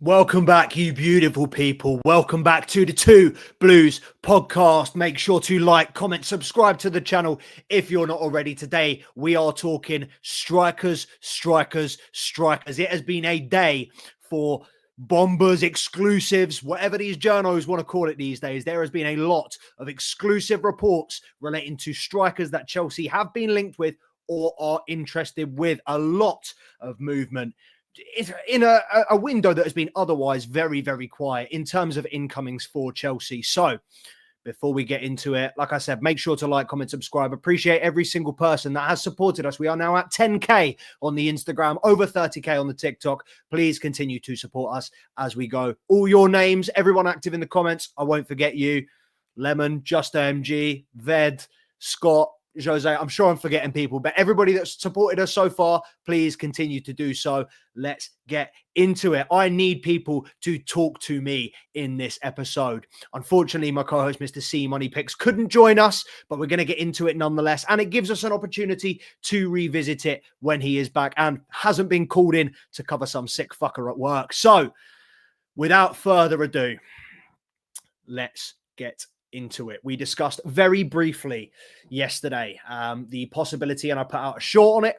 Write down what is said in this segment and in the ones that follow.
Welcome back, you beautiful people. Welcome back to the Two Blues podcast. Make sure to like, comment, subscribe to the channel if you're not already. Today, we are talking strikers. It has been a day for bombers, exclusives, whatever these journos want to call it these days. There has been a lot of exclusive reports relating to strikers that Chelsea have been linked with or are interested with. A lot of movement in a window that has been otherwise very, very quiet in terms of incomings for Chelsea. So before we get into it, like I said, make sure to like, comment, subscribe. Appreciate every single person that has supported us. We are now at 10K on the Instagram, over 30K on the TikTok. Please continue to support us as we go. All your names, everyone active in the comments. I won't forget you. Lemon, Just MG, Ved, Scott, Jose, I'm sure I'm forgetting people, but everybody that's supported us so far, please continue to do so. Let's get into it. I need people to talk to me in this episode. Unfortunately, my co-host, Mr. C Money Picks, couldn't join us, but we're going to get into it nonetheless. And it gives us an opportunity to revisit it when he is back and hasn't been called in to cover some sick fucker at work. So without further ado, let's get into it. We discussed very briefly yesterday the possibility, and I put out a short on it,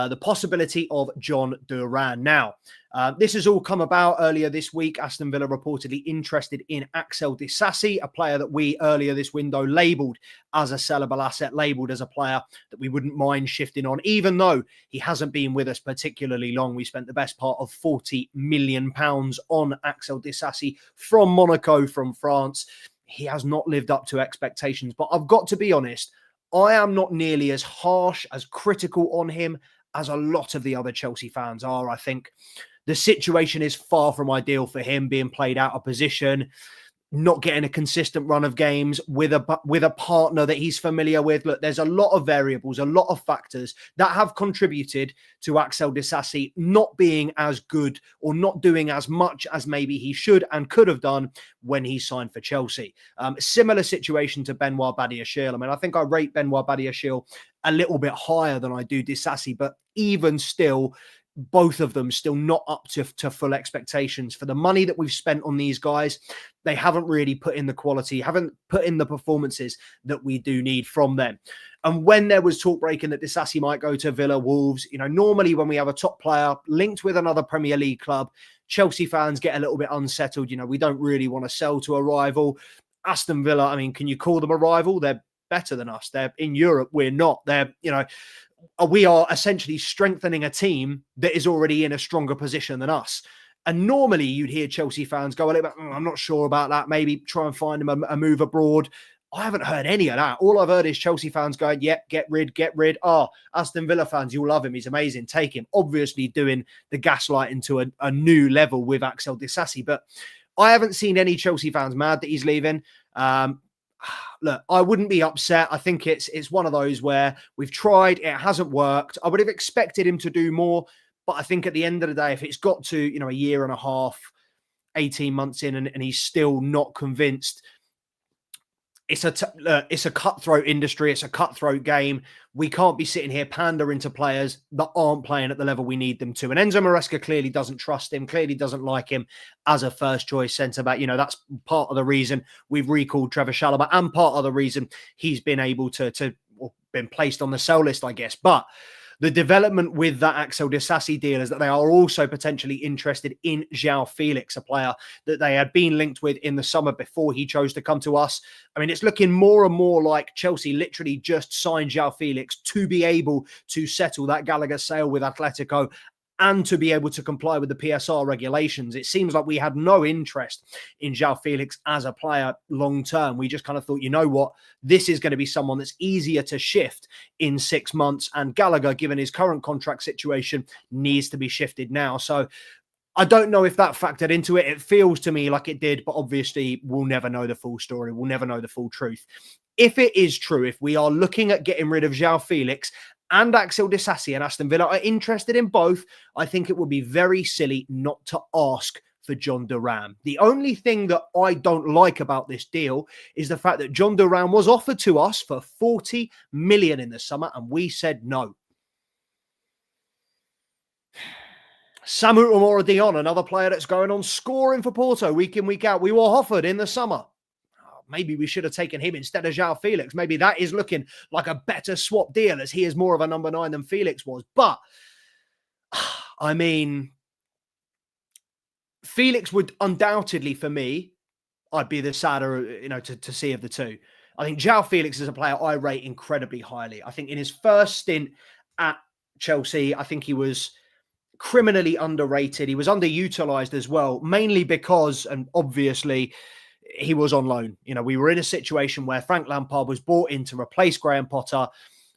the possibility of Jhon Duran. Now, this has all come about earlier this week. Aston Villa reportedly interested in Axel Disasi, a player that we earlier this window labelled as a sellable asset, labelled as a player that we wouldn't mind shifting on, even though he hasn't been with us particularly long. We spent the best part of £40 million on Axel Disasi from Monaco, from France. He has not lived up to expectations, but I've got to be honest, I am not nearly as harsh, as critical on him as a lot of the other Chelsea fans are. I think the situation is far from ideal for him, being played out of position, not getting a consistent run of games with a partner that he's familiar with. Look, there's a lot of variables, a lot of factors that have contributed to Axel Disasi not being as good or not doing as much as maybe he should and could have done when he signed for Chelsea. Similar situation to Benoit Badiashile. I mean, I think I rate Benoit Badiashile a little bit higher than I do Disasi, but even still, both of them still not up to full expectations. For the money that we've spent on these guys, they haven't really put in the quality, haven't put in the performances that we do need from them. And when there was talk breaking that Disasi might go to Villa, Wolves, you know, normally when we have a top player linked with another Premier League club, Chelsea fans get a little bit unsettled. You know, we don't really want to sell to a rival. Aston Villa, I mean, can you call them a rival? They're better than us. They're in Europe. We're not. They're, you know, we are essentially strengthening a team that is already in a stronger position than us. And normally you'd hear Chelsea fans go a little bit, I'm not sure about that. Maybe try and find them a move abroad. I haven't heard any of that. All I've heard is Chelsea fans going, yep, get rid. Oh, Aston Villa fans, you'll love him. He's amazing. Take him. Obviously doing the gaslighting to a new level with Axel Disasi. But I haven't seen any Chelsea fans mad that he's leaving. Look, I wouldn't be upset. I think it's one of those where we've tried, it hasn't worked. I would have expected him to do more, but I think at the end of the day, if it's got to, you know, a year and a half, 18 months in, and he's still not convinced, it's a cutthroat industry. It's a cutthroat game. We can't be sitting here pandering to players that aren't playing at the level we need them to. And Enzo Maresca clearly doesn't trust him, clearly doesn't like him as a first choice centre-back. You know, that's part of the reason we've recalled Trevor Chalobah and part of the reason he's been able to been placed on the sell list, I guess. But the development with that Axel Disasi deal is that they are also potentially interested in Joao Felix, a player that they had been linked with in the summer before he chose to come to us. I mean, it's looking more and more like Chelsea literally just signed Joao Felix to be able to settle that Gallagher sale with Atletico and to be able to comply with the PSR regulations. It seems like we had no interest in Joao Felix as a player long term. We just kind of thought, you know what, this is going to be someone that's easier to shift in 6 months. And Gallagher, given his current contract situation, needs to be shifted now. So I don't know if that factored into it. It feels to me like it did, but obviously we'll never know the full story. We'll never know the full truth. If it is true, if we are looking at getting rid of Joao Felix and Axel Disasi, and Aston Villa are interested in both, I think it would be very silly not to ask for Jhon Duran. The only thing that I don't like about this deal is the fact that Jhon Duran was offered to us for 40 million in the summer, and we said no. Samu Omorodion, another player that's going on scoring for Porto week in, week out. We were offered in the summer. Maybe we should have taken him instead of Joao Felix. Maybe that is looking like a better swap deal, as he is more of a number 9 than Felix was. But, I mean, Felix would undoubtedly, for me, I'd be the sadder, to see of the two. I think Joao Felix is a player I rate incredibly highly. I think in his first stint at Chelsea, I think he was criminally underrated. He was underutilized as well, mainly because, and obviously, he was on loan. We were in a situation where Frank Lampard was brought in to replace Graham Potter,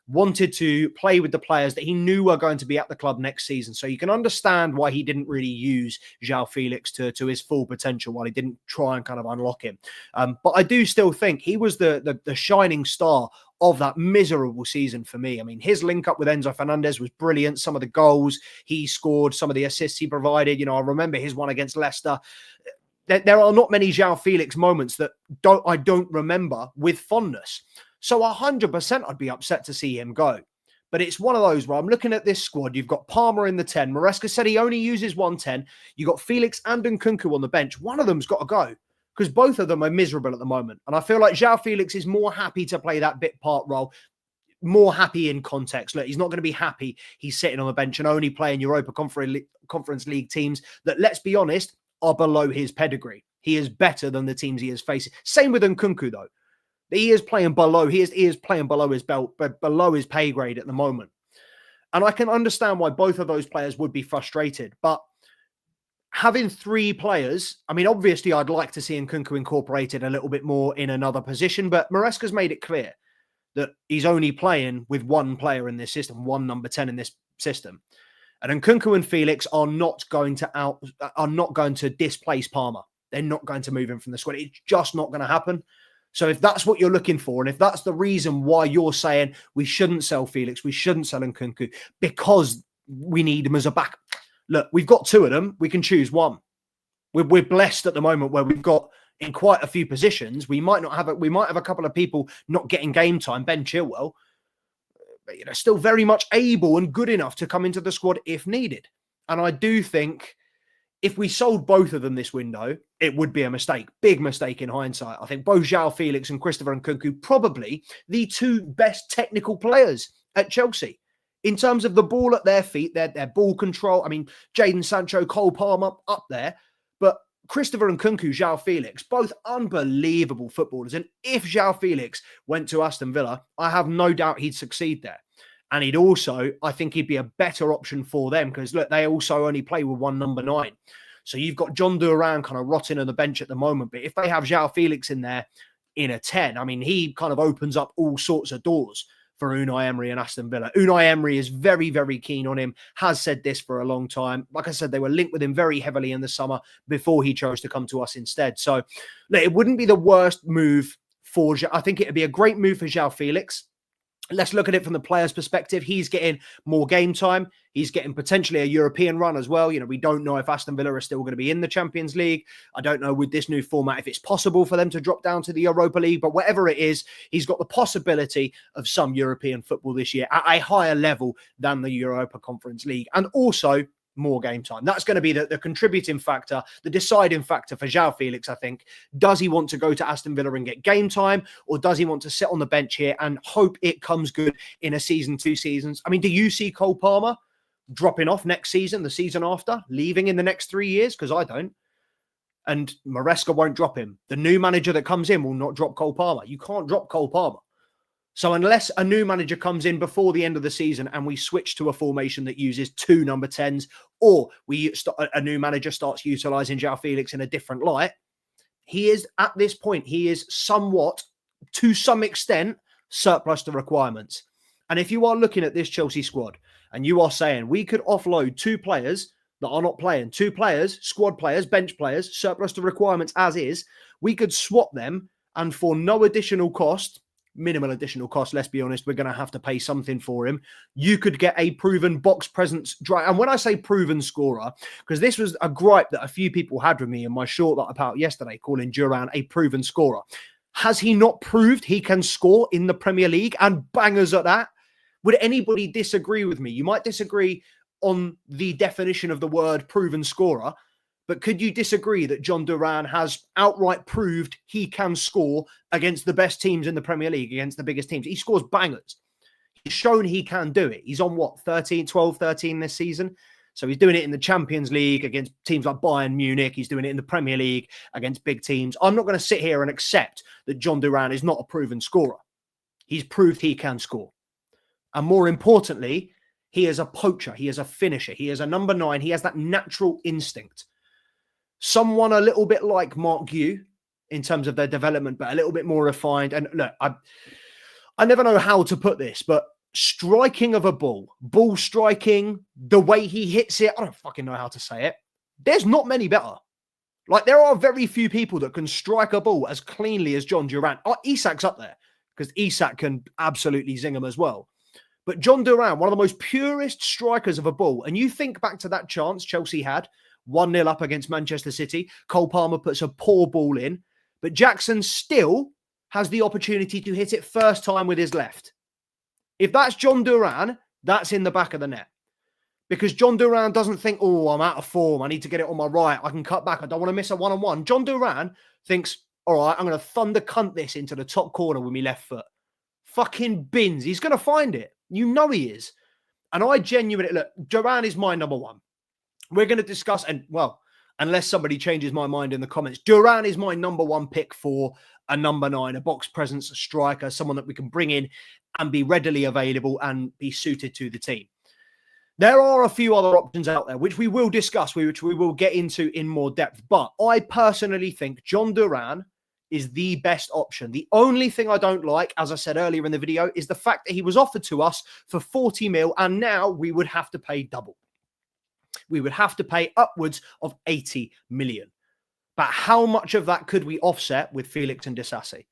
wanted to play with the players that he knew were going to be at the club next season. So you can understand why he didn't really use Joao Felix to his full potential, while he didn't try and kind of unlock him. But I do still think he was the shining star of that miserable season for me. I mean, his link up with Enzo Fernandez was brilliant. Some of the goals he scored, some of the assists he provided. I remember his one against Leicester. There are not many Joao Felix moments that I don't remember with fondness. So 100% I'd be upset to see him go. But it's one of those where I'm looking at this squad. You've got Palmer in the 10. Maresca said he only uses 110. You've got Felix and Nkunku on the bench. One of them's got to go, because both of them are miserable at the moment. And I feel like Joao Felix is more happy to play that bit part role, more happy in context. Look, he's not going to be happy he's sitting on the bench and only playing Europa Conference League teams that, let's be honest, are below his pedigree. He is better than the teams he is facing. Same with Nkunku, though. He is playing below. He is playing below his belt, but below his pay grade at the moment. And I can understand why both of those players would be frustrated. But having 3 players, I mean, obviously, I'd like to see Nkunku incorporated a little bit more in another position. But Maresca's made it clear that he's only playing with one player in this system, one number 10 in this system. And Nkunku and Felix are not going to displace Palmer. They're not going to move him from the squad. It's just not going to happen. So if that's what you're looking for, and if that's the reason why you're saying we shouldn't sell Felix, we shouldn't sell Nkunku because we need him as a back. Look, we've got 2 of them. We can choose one. We're blessed at the moment where we've got, in quite a few positions, we might have a couple of people not getting game time. Ben Chilwell, but still very much able and good enough to come into the squad if needed. And I do think if we sold both of them this window, it would be a mistake. Big mistake in hindsight. I think both Joao Felix and Christopher Nkunku, probably the 2 best technical players at Chelsea. In terms of the ball at their feet, their ball control. I mean, Jadon Sancho, Cole Palmer up there. But Christopher Nkunku, Joao Felix, both unbelievable footballers. And if Joao Felix went to Aston Villa, I have no doubt he'd succeed there. And I think he'd be a better option for them, because, look, they also only play with one number 9. So you've got Jhon Duran kind of rotting on the bench at the moment. But if they have Joao Felix in there in a 10, I mean, he kind of opens up all sorts of doors for Unai Emery and Aston Villa. Unai Emery is very, very keen on him, has said this for a long time. Like I said, they were linked with him very heavily in the summer before he chose to come to us instead. So look, it wouldn't be the worst move for, I think it would be a great move for Joao Felix. Let's look at it from the player's perspective. He's getting more game time. He's getting potentially a European run as well. We don't know if Aston Villa are still going to be in the Champions League. I don't know with this new format if it's possible for them to drop down to the Europa League. But whatever it is, he's got the possibility of some European football this year at a higher level than the Europa Conference League. And also more game time. That's going to be the contributing factor, the deciding factor for Joao Felix, I think. Does he want to go to Aston Villa and get game time, or does he want to sit on the bench here and hope it comes good in a season, 2 seasons? I mean, do you see Cole Palmer dropping off next season, the season after, leaving in the next 3 years? Because I don't. And Maresca won't drop him. The new manager that comes in will not drop Cole Palmer. You can't drop Cole Palmer. So unless a new manager comes in before the end of the season and we switch to a formation that uses 2 number 10s, or a new manager starts utilising Joao Felix in a different light, he is, at this point, he is somewhat, to some extent, surplus to requirements. And if you are looking at this Chelsea squad and you are saying we could offload 2 players that are not playing, 2 players, squad players, bench players, surplus to requirements as is, we could swap them, and for no additional cost, minimal additional cost, let's be honest, we're going to have to pay something for him. You could get a proven box presence drive. And when I say proven scorer, because this was a gripe that a few people had with me in my short that I put out yesterday, calling Duran a proven scorer. Has he not proved he can score in the Premier League, and bangers at that? Would anybody disagree with me? You might disagree on the definition of the word proven scorer, but could you disagree that Jhon Duran has outright proved he can score against the best teams in the Premier League, against the biggest teams? He scores bangers. He's shown he can do it. He's on what, 12, 13 this season? So he's doing it in the Champions League against teams like Bayern Munich. He's doing it in the Premier League against big teams. I'm not going to sit here and accept that Jhon Duran is not a proven scorer. He's proved he can score. And more importantly, he is a poacher. He is a finisher. He is a number 9. He has that natural instinct. Someone a little bit like Mark Yu in terms of their development, but a little bit more refined. And look, I never know how to put this, but striking of a ball striking, the way he hits it, I don't fucking know how to say it. There's not many better. Like, there are very few people that can strike a ball as cleanly as Jhon Duran. Isak's up there because Isak can absolutely zing them as well. But Jhon Duran, one of the most purest strikers of a ball. And you think back to that chance Chelsea had, 1-0 up against Manchester City. Cole Palmer puts a poor ball in, but Jackson still has the opportunity to hit it first time with his left. If that's Jhon Duran, that's in the back of the net. Because Jhon Duran doesn't think, oh, I'm out of form. I need to get it on my right. I can cut back. I don't want to miss a one-on-one. Jhon Duran thinks, all right, I'm going to thunder cunt this into the top corner with my left foot. Fucking bins. He's going to find it. You know he is. And I genuinely, look, Duran is my number 1. We're going to discuss, and well, unless somebody changes my mind in the comments, Duran is my number 1 pick for a number 9, a box presence, a striker, someone that we can bring in and be readily available and be suited to the team. There are a few other options out there, which we will discuss, which we will get into in more depth. But I personally think Jhon Duran is the best option. The only thing I don't like, as I said earlier in the video, is the fact that he was offered to us for 40 mil and now we would have to pay double. We would have to pay upwards of 80 million. But how much of that could we offset with Felix and Disasi?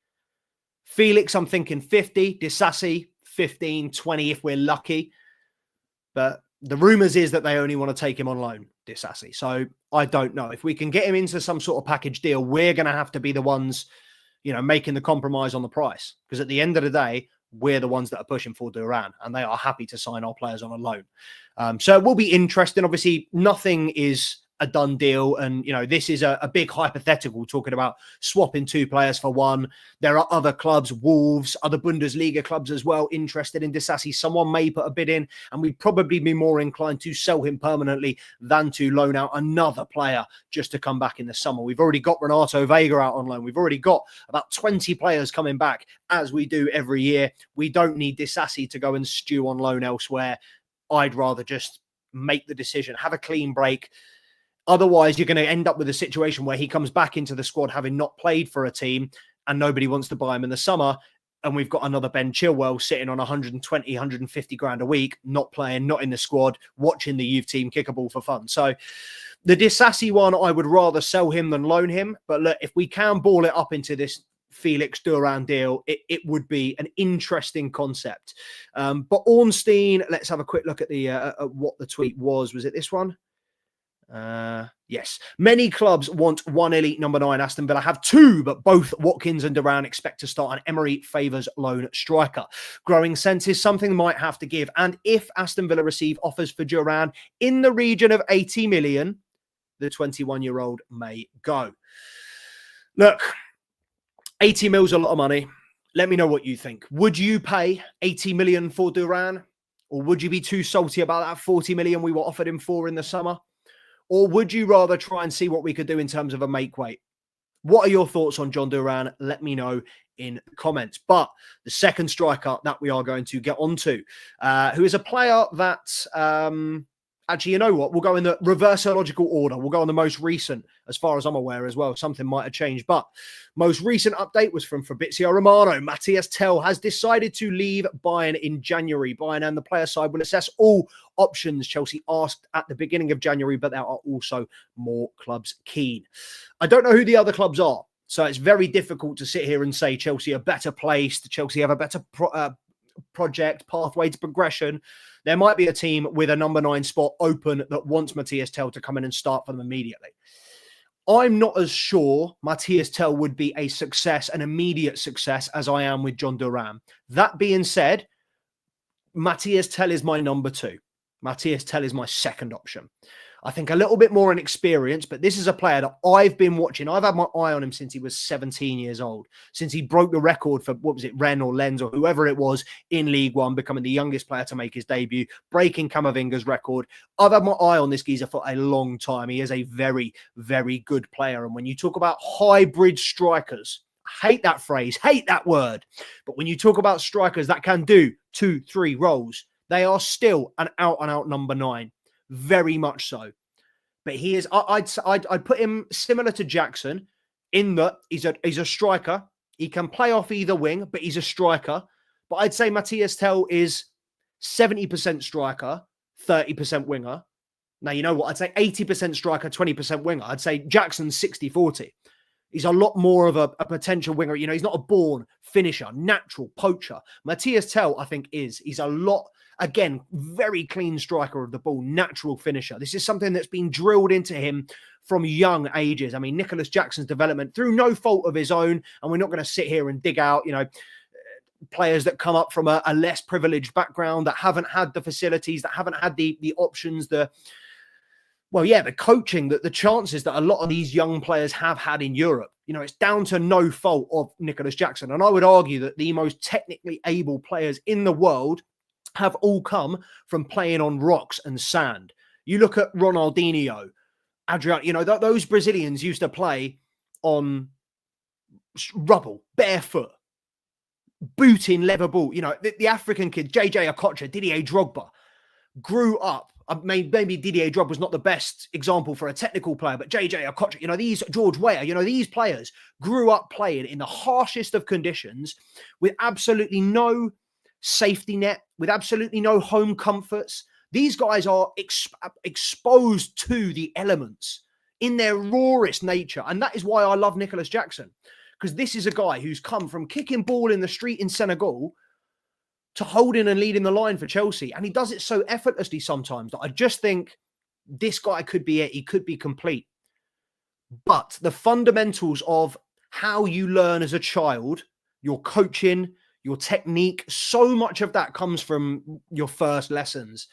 Felix, I'm thinking 50. Disasi, 15, 20 if we're lucky. But the rumours is that they only want to take him on loan, Disasi. So I don't know. If we can get him into some sort of package deal, we're going to have to be the ones, making the compromise on the price. Because at the end of the day, we're the ones that are pushing for Duran, and they are happy to sign our players on a loan. So it will be interesting. Obviously, nothing is a done deal. And, this is a big hypothetical talking about swapping 2 players for 1. There are other clubs, Wolves, other Bundesliga clubs as well, interested in Disasi. Someone may put a bid in, and we'd probably be more inclined to sell him permanently than to loan out another player just to come back in the summer. We've already got Renato Vega out on loan. We've already got about 20 players coming back, as we do every year. We don't need Disasi to go and stew on loan elsewhere. I'd rather just make the decision, have a clean break. Otherwise, you're going to end up with a situation where he comes back into the squad having not played for a team and nobody wants to buy him in the summer. And we've got another Ben Chilwell sitting on 120, 150 grand a week, not playing, not in the squad, watching the youth team kick a ball for fun. So the Disasi one, I would rather sell him than loan him. But look, if we can ball it up into this Felix Duran deal, it would be an interesting concept. But Ornstein, let's have a quick look at the what the tweet was. Was it this one? Yes. Many clubs want 1 elite number 9. Aston Villa have 2, but both Watkins and Duran expect to start an Emery favours lone striker. Growing sense is something might have to give. And if Aston Villa receive offers for Duran in the region of 80 million, the 21-year-old may go. Look, 80 mil's a lot of money. Let me know what you think. Would you pay 80 million for Duran? Or would you be too salty about that 40 million we were offered him for in the summer? Or would you rather try and see what we could do in terms of a make weight? What are your thoughts on Jhon Duran? Let me know in the comments. But the second striker that we are going to get onto, who is a player that, actually, you know what? We'll go in the reversological order. We'll go on the most recent, as far as I'm aware as well. Something might have changed. But most recent update was from Fabrizio Romano. Mathys Tel has decided to leave Bayern in January. Bayern and the player side will assess all options. Chelsea asked at the beginning of January, but there are also more clubs keen. I don't know who the other clubs are. So it's very difficult to sit here and say Chelsea are better placed. Chelsea have a better project, pathway to progression. There might be a team with a number 9 spot open that wants Mathys Tel to come in and start for them immediately. I'm not as sure Mathys Tel would be a success, an immediate success, as I am with Jhon Duran. That being said, Mathys Tel is my number 2. Mathys Tel is my second option. I think a little bit more inexperienced, but this is a player that I've been watching. I've had my eye on him since he was 17 years old, since he broke the record for, what was it, Rennes or Lens or whoever it was in League One, becoming the youngest player to make his debut, breaking Camavinga's record. I've had my eye on this geezer for a long time. He is a very, very good player. And when you talk about hybrid strikers, I hate that phrase, hate that word. But when you talk about strikers that can do 2-3 roles, they are still an out-and-out number 9. Very much so. But he is, I'd put him similar to Jackson in that he's a striker. He can play off either wing, but he's a striker. But I'd say Mathys Tel is 70% striker, 30% winger. Now, you know what? I'd say 80% striker, 20% winger. I'd say Jackson's 60-40. He's a lot more of a potential winger. You know, he's not a born finisher, natural poacher. Mathys Tel, I think, is. He's a lot, again, very clean striker of the ball, natural finisher. This is something that's been drilled into him from young ages. I mean, Nicholas Jackson's development through no fault of his own, and we're not going to sit here and dig out, you know, players that come up from a less privileged background, that haven't had the facilities, that haven't had the options, the coaching, the chances that a lot of these young players have had in Europe. You know, it's down to no fault of Nicholas Jackson. And I would argue that the most technically able players in the world have all come from playing on rocks and sand. You look at Ronaldinho, Adriano, you know, those Brazilians used to play on rubble, barefoot, booting leather ball. You know, the African kid, JJ Okocha, Didier Drogba, grew up. Maybe Didier Drogba was not the best example for a technical player, but JJ Okocha, you know, these George Weah, you know, these players grew up playing in the harshest of conditions with absolutely no safety net, with absolutely no home comforts. These guys are exposed to the elements in their rawest nature. And that is why I love Nicholas Jackson, because this is a guy who's come from kicking ball in the street in Senegal to holding and leading the line for Chelsea. And he does it so effortlessly sometimes that I just think this guy could be it. He could be complete. But the fundamentals of how you learn as a child, your coaching, your technique, so much of that comes from your first lessons.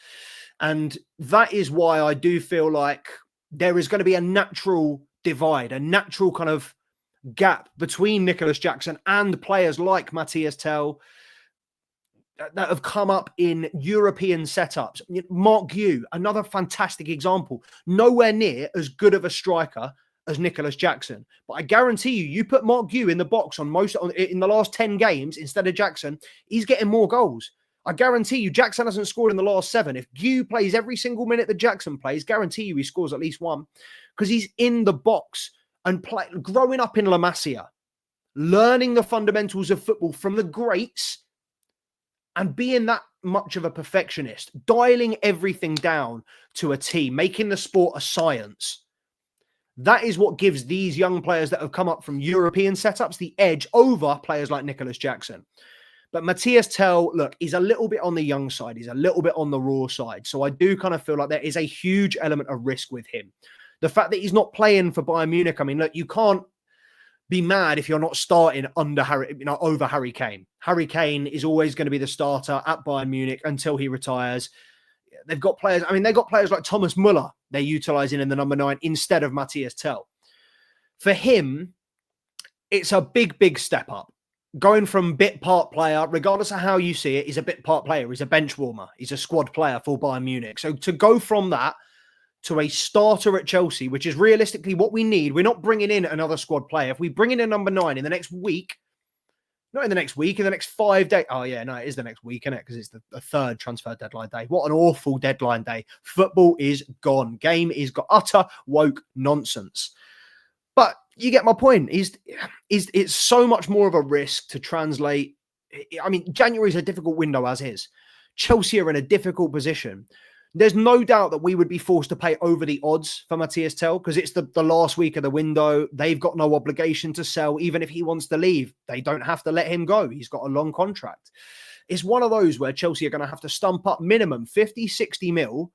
And that is why I do feel like there is going to be a natural divide, a natural kind of gap between Nicholas Jackson and players like Mathys Tel that have come up in European setups. Mark Guéhi, another fantastic example, nowhere near as good of a striker as Nicholas Jackson. But I guarantee you put Mark Guéhi in the box in the last 10 games instead of Jackson, he's getting more goals. I guarantee you Jackson hasn't scored in the last 7. If Guéhi plays every single minute that Jackson plays, guarantee you he scores at least 1, because he's in the box and growing up in La Masia, learning the fundamentals of football from the greats, and being that much of a perfectionist, dialing everything down to a T, making the sport a science. That is what gives these young players that have come up from European setups the edge over players like Nicholas Jackson. But Mathys Tel, look, he's a little bit on the young side. He's a little bit on the raw side. So I do kind of feel like there is a huge element of risk with him. The fact that he's not playing for Bayern Munich, I mean, look, you can't be mad if you're not starting over Harry Kane. Harry Kane is always going to be the starter at Bayern Munich until he retires. They've got players. I mean, they've got players like Thomas Müller they're utilising in the number 9 instead of Mathys Tel. For him, it's a big, big step up. Going from bit part player, regardless of how you see it, he's a bit part player. He's a bench warmer. He's a squad player for Bayern Munich. So to go from that to a starter at Chelsea, which is realistically what we need. We're not bringing in another squad player. If we bring in a number 9 in the next week, not in the next week, in the next 5 days. Oh, yeah, no, it is the next week, isn't it? Because it's the third transfer deadline day. What an awful deadline day. Football is gone. Game is got utter woke nonsense. But you get my point. It's so much more of a risk to translate. I mean, January is a difficult window as is. Chelsea are in a difficult position. There's no doubt that we would be forced to pay over the odds for Mathys Tel because it's the last week of the window. They've got no obligation to sell. Even if he wants to leave, they don't have to let him go. He's got a long contract. It's one of those where Chelsea are going to have to stump up minimum 50, 60 mil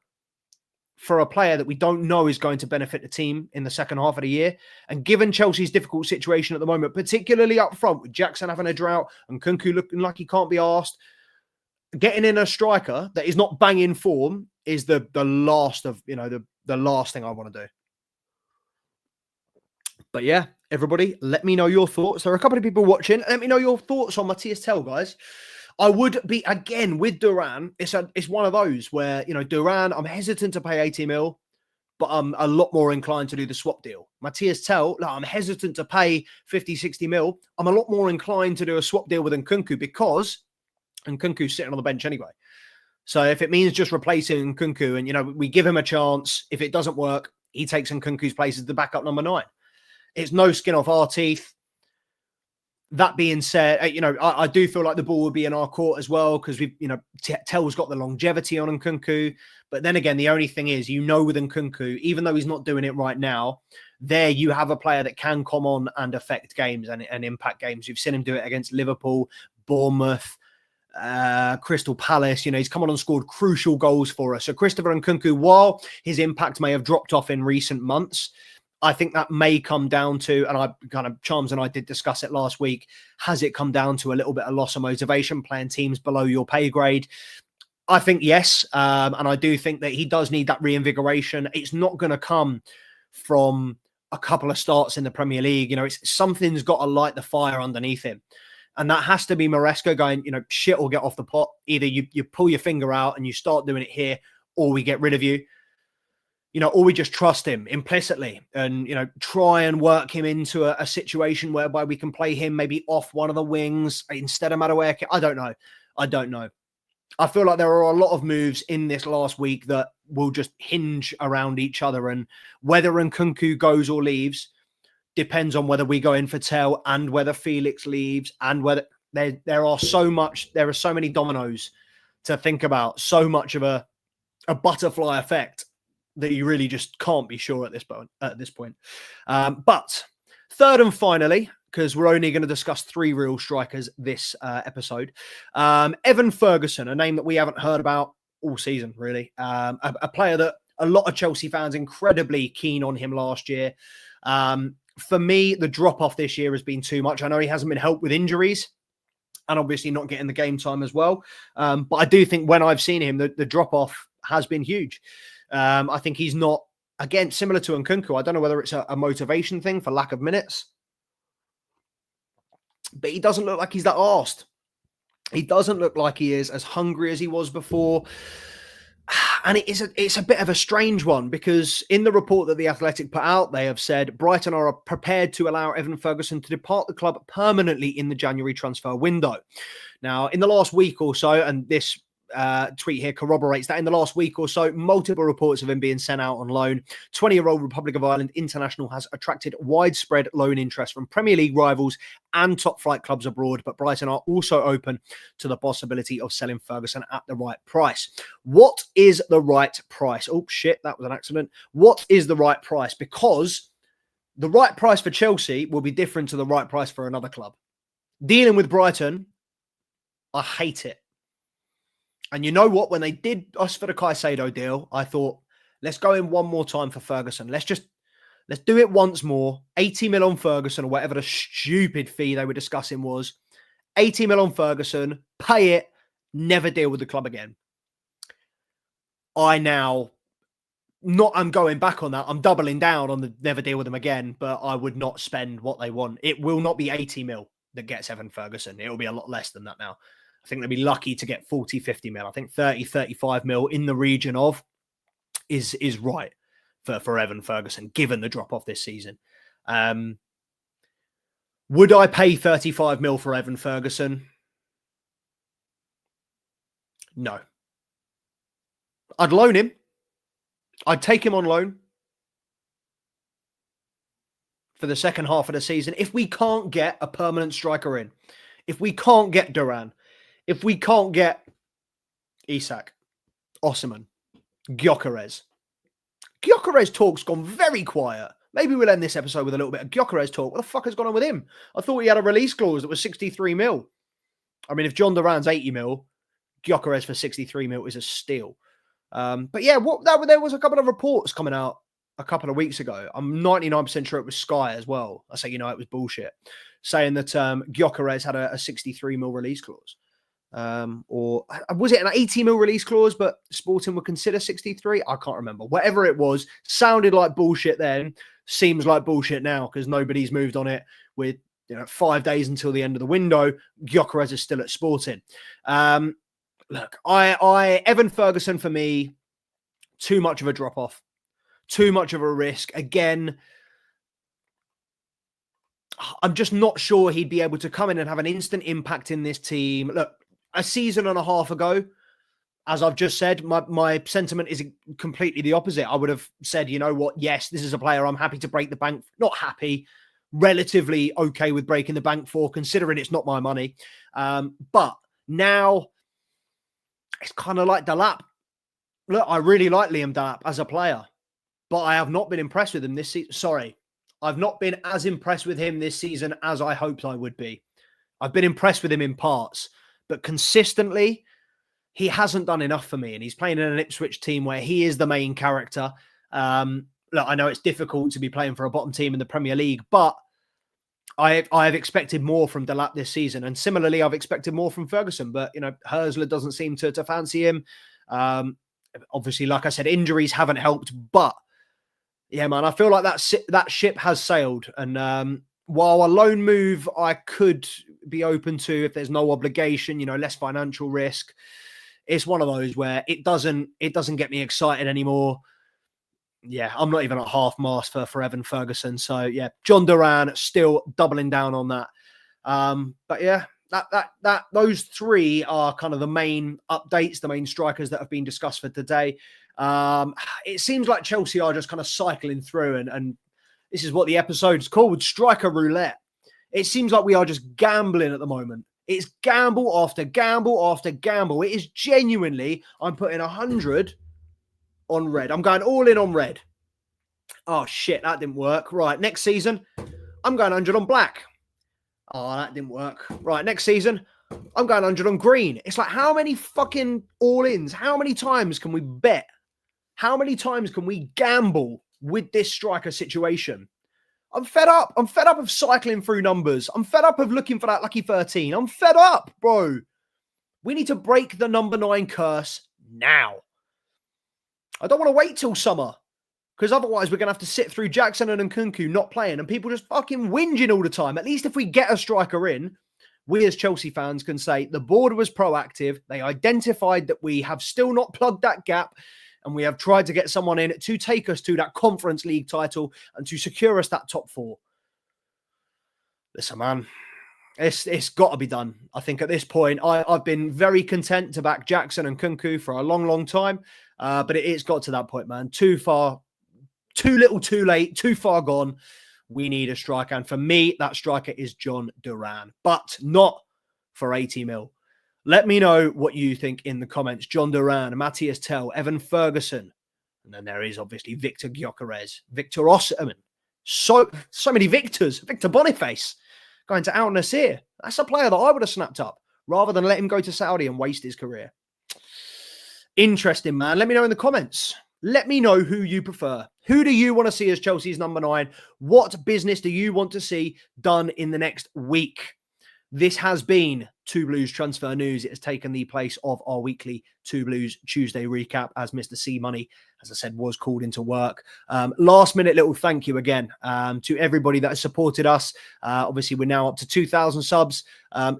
for a player that we don't know is going to benefit the team in the second half of the year. And given Chelsea's difficult situation at the moment, particularly up front with Jackson having a drought and Kunku looking like he can't be asked, getting in a striker that is not banging form is the last of, the last thing I want to do. But yeah, everybody, let me know your thoughts. There are a couple of people watching. Let me know your thoughts on Mathys Tel, guys. I would be, again, with Duran, it's one of those where, Duran, I'm hesitant to pay 80 mil, but I'm a lot more inclined to do the swap deal. Mathys Tel, I'm hesitant to pay 50, 60 mil. I'm a lot more inclined to do a swap deal with Nkunku because Nkunku's sitting on the bench anyway. So if it means just replacing Nkunku and, we give him a chance, if it doesn't work, he takes Nkunku's place as the backup number 9. It's no skin off our teeth. That being said, I do feel like the ball would be in our court as well because Tel's got the longevity on Nkunku. But then again, the only thing is, with Nkunku, even though he's not doing it right now, there you have a player that can come on and affect games and impact games. You've seen him do it against Liverpool, Bournemouth, Crystal Palace. He's come on and scored crucial goals for us. So Christopher Nkunku, while his impact may have dropped off in recent months, I think that may come down to, and Charms and I did discuss it last week, has it come down to a little bit of loss of motivation, playing teams below your pay grade? I think yes, and I do think that he does need that reinvigoration. It's not going to come from a couple of starts in the Premier League. Something's got to light the fire underneath him. And that has to be Maresca going, shit will get off the pot. Either you pull your finger out and you start doing it here, or we get rid of you. Or we just trust him implicitly and, try and work him into a situation whereby we can play him maybe off one of the wings instead of Madueke. I don't know. I feel like there are a lot of moves in this last week that will just hinge around each other, and whether Nkunku goes or leaves depends on whether we go in for Tel and whether Felix leaves and whether there are so many dominoes to think about, so much of a butterfly effect that you really just can't be sure at this point. But third and finally, because we're only going to discuss 3 real strikers this episode, Evan Ferguson, a name that we haven't heard about all season, really. A player that a lot of Chelsea fans incredibly keen on him last year. For me, the drop-off this year has been too much. I know he hasn't been helped with injuries and obviously not getting the game time as well. But I do think when I've seen him, the drop-off has been huge. I think he's not, again, similar to Nkunku. I don't know whether it's a motivation thing for lack of minutes, but he doesn't look like he's that arsed. He doesn't look like he is as hungry as he was before. And it's a bit of a strange one because in the report that The Athletic put out, they have said Brighton are prepared to allow Evan Ferguson to depart the club permanently in the January transfer window. Now, in the last week or so, and this tweet here corroborates that, in the last week or so, multiple reports of him being sent out on loan. 20-year-old Republic of Ireland international has attracted widespread loan interest from Premier League rivals and top-flight clubs abroad, but Brighton are also open to the possibility of selling Ferguson at the right price. What is the right price? Oh, shit, that was an accident. What is the right price? Because the right price for Chelsea will be different to the right price for another club. Dealing with Brighton, I hate it. And you know what? When they did us for the Caicedo deal, I thought, let's go in one more time for Ferguson. Let's do it once more. 80 mil on Ferguson, or whatever the stupid fee they were discussing was. 80 mil on Ferguson, pay it, never deal with the club again. I'm going back on that. I'm doubling down on the never deal with them again, but I would not spend what they want. It will not be 80 mil that gets Evan Ferguson. It will be a lot less than that now. I think they'll be lucky to get 40, 50 mil. I think 30, 35 mil in the region of is right for Evan Ferguson, given the drop-off this season. Would I pay 35 mil for Evan Ferguson? No. I'd loan him. I'd take him on loan for the second half of the season. If we can't get a permanent striker in, if we can't get Duran, if we can't get Isak, Osimhen, Gyökeres. Gyökeres talk's gone very quiet. Maybe we'll end this episode with a little bit of Gyökeres talk. What the fuck has gone on with him? I thought he had a release clause that was 63 mil. I mean, if Jhon Duran's 80 mil, Gyökeres for 63 mil is a steal. But yeah, there was a couple of reports coming out a couple of weeks ago. I'm 99% sure it was Sky as well. I say, it was bullshit. Saying that Gyökeres had a 63 mil release clause. Or was it an 80 mil release clause, but Sporting would consider 63? I can't remember. Whatever it was, sounded like bullshit then, seems like bullshit now because nobody's moved on it with 5 days until the end of the window. Gyökeres is still at Sporting. Look, Evan Ferguson for me, too much of a drop off, too much of a risk. Again, I'm just not sure he'd be able to come in and have an instant impact in this team. Look, a season and a half ago, as I've just said, my sentiment is completely the opposite. I would have said, you know what? Yes, this is a player I'm happy to break the bank. Not happy, relatively okay with breaking the bank for, considering it's not my money. But now it's kind of like Delap. Look, I really like Liam Delap as a player, but I have not been impressed with him this season. Sorry, I've not been as impressed with him this season as I hoped I would be. I've been impressed with him in parts, but consistently, he hasn't done enough for me. And he's playing in an Ipswich team where he is the main character. Look, I know it's difficult to be playing for a bottom team in the Premier League, but I have expected more from Delap this season. And similarly, I've expected more from Ferguson, but, Hersler doesn't seem to fancy him. Obviously, like I said, injuries haven't helped, but yeah, man, I feel like that ship has sailed. And while a loan move I could be open to if there's no obligation, less financial risk, it's one of those where it doesn't get me excited anymore. Yeah, I'm not even at half mast for Evan Ferguson. So yeah, Jhon Duran still doubling down on that. But yeah, those three are kind of the main updates, the main strikers that have been discussed for today. It seems like Chelsea are just kind of cycling through, and this is what the episode's called, Striker Roulette. It seems like we are just gambling at the moment. It's gamble after gamble after gamble. It is genuinely, I'm putting 100 on red. I'm going all in on red. Oh, shit, that didn't work. Right, next season, I'm going 100 on black. Oh, that didn't work. Right, next season, I'm going 100 on green. It's like, how many fucking all-ins? How many times can we bet? How many times can we gamble with this striker situation? I'm fed up. I'm fed up of cycling through numbers. I'm fed up of looking for that lucky 13. I'm fed up, bro. We need to break the number 9 curse now. I don't want to wait till summer, because otherwise we're going to have to sit through Jackson and Nkunku not playing and people just fucking whinging all the time. At least if we get a striker in, we as Chelsea fans can say the board was proactive. They identified that we have still not plugged that gap, and we have tried to get someone in to take us to that Conference League title and to secure us that top 4. Listen, man, it's got to be done. I think at this point, I've been very content to back Jackson and Nkunku for a long, long time. But it's got to that point, man. Too far, too little, too late, too far gone. We need a striker. And for me, that striker is Jhon Duran, but not for 80 mil. Let me know what you think in the comments. Jhon Duran, Mathys Tel, Evan Ferguson. And then there is obviously Victor Gyökeres, Victor Osimhen. So many Victors. Victor Boniface going to Al Nassr. That's a player that I would have snapped up rather than let him go to Saudi and waste his career. Interesting, man. Let me know in the comments. Let me know who you prefer. Who do you want to see as Chelsea's number 9? What business do you want to see done in the next week? This has been Two Blues Transfer News. It has taken the place of our weekly Two Blues Tuesday recap, as Mr. C Money, as I said, was called into work. Last minute little thank you again to everybody that has supported us. Obviously, we're now up to 2,000 subs,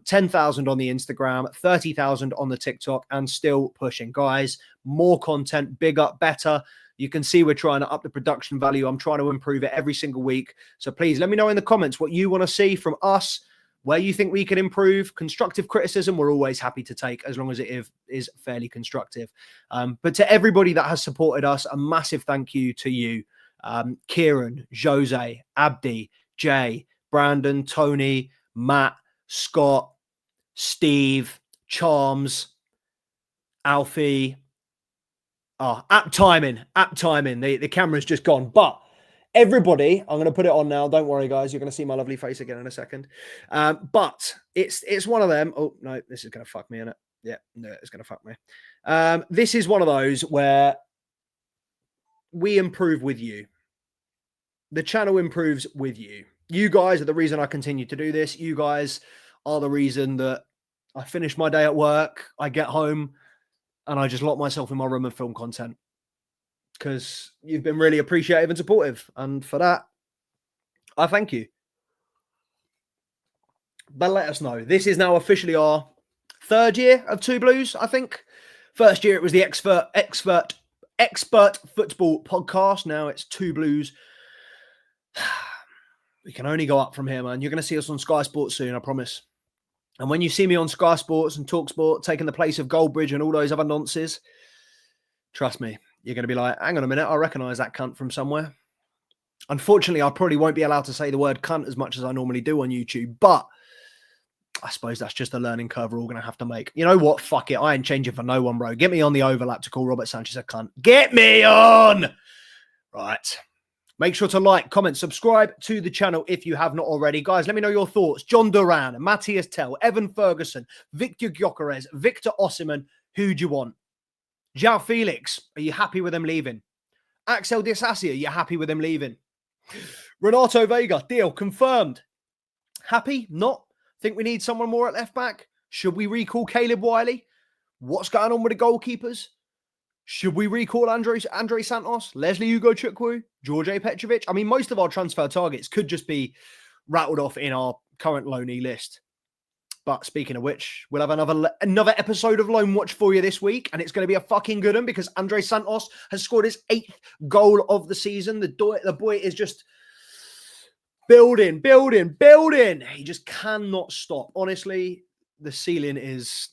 10,000 on the Instagram, 30,000 on the TikTok, and still pushing. Guys, more content, bigger, better. You can see we're trying to up the production value. I'm trying to improve it every single week. So please let me know in the comments what you want to see from us, where you think we can improve. Constructive criticism, we're always happy to take, as long as it is fairly constructive. But to everybody that has supported us, a massive thank you to you. Kieran, Jose, Abdi, Jay, Brandon, Tony, Matt, Scott, Steve, Charms, Alfie. App timing. The camera's just gone. But everybody, I'm going to put it on now. Don't worry, guys. You're going to see my lovely face again in a second. But it's one of them. Oh, no, this is going to fuck me, innit? Yeah, no, it's going to fuck me. This is one of those where we improve with you. The channel improves with you. You guys are the reason I continue to do this. You guys are the reason that I finish my day at work, I get home, and I just lock myself in my room and film content. Because you've been really appreciative and supportive. And for that, I thank you. But let us know. This is now officially our 3rd year of Two Blues, I think. First year, it was the Expert Football podcast. Now it's Two Blues. We can only go up from here, man. You're going to see us on Sky Sports soon, I promise. And when you see me on Sky Sports and TalkSport taking the place of Goldbridge and all those other nonsense, trust me, you're going to be like, hang on a minute, I recognise that cunt from somewhere. Unfortunately, I probably won't be allowed to say the word cunt as much as I normally do on YouTube, but I suppose that's just a learning curve we're all going to have to make. You know what? Fuck it. I ain't changing for no one, bro. Get me on the overlap to call Robert Sanchez a cunt. Get me on! Right. Make sure to like, comment, subscribe to the channel if you have not already. Guys, let me know your thoughts. Jhon Duran, Mathys Tel, Evan Ferguson, Victor Gyökeres, Victor Osimhen. Who do you want? Joao Felix, are you happy with him leaving? Axel Disasi, are you happy with him leaving? Renato Vega, deal confirmed. Happy? Not? Think we need someone more at left back? Should we recall Caleb Wiley? What's going on with the goalkeepers? Should we recall Andre Santos, Leslie Ugo Chukwu, George Petrovic? I mean, most of our transfer targets could just be rattled off in our current loanee list. But speaking of which, we'll have another episode of Loan Watch for you this week, and it's going to be a fucking good one because Andre Santos has scored his 8th goal of the season. The boy is just building. He just cannot stop. Honestly, the ceiling is...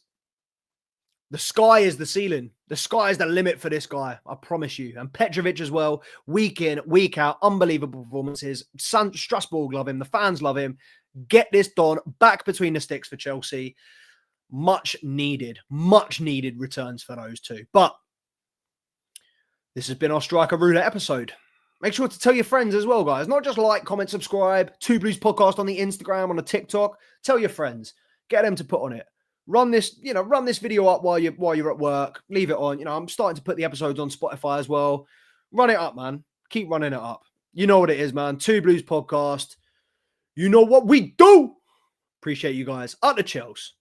The sky is the ceiling. The sky is the limit for this guy. I promise you. And Petrovic as well. Week in, week out. Unbelievable performances. Strasbourg love him. The fans love him. Get this done. Back between the sticks for Chelsea. Much needed returns for those two. But this has been our Striker Roulette episode. Make sure to tell your friends as well, guys. Not just like, comment, subscribe. Two Blues Podcast on the Instagram, on the TikTok. Tell your friends. Get them to put on it. Run this video up while you're at work. Leave it on. I'm starting to put the episodes on Spotify as well. Run it up, man. Keep running it up. You know what it is, man. Two Blues Podcast. You know what we do. Appreciate you guys. Up the Chels.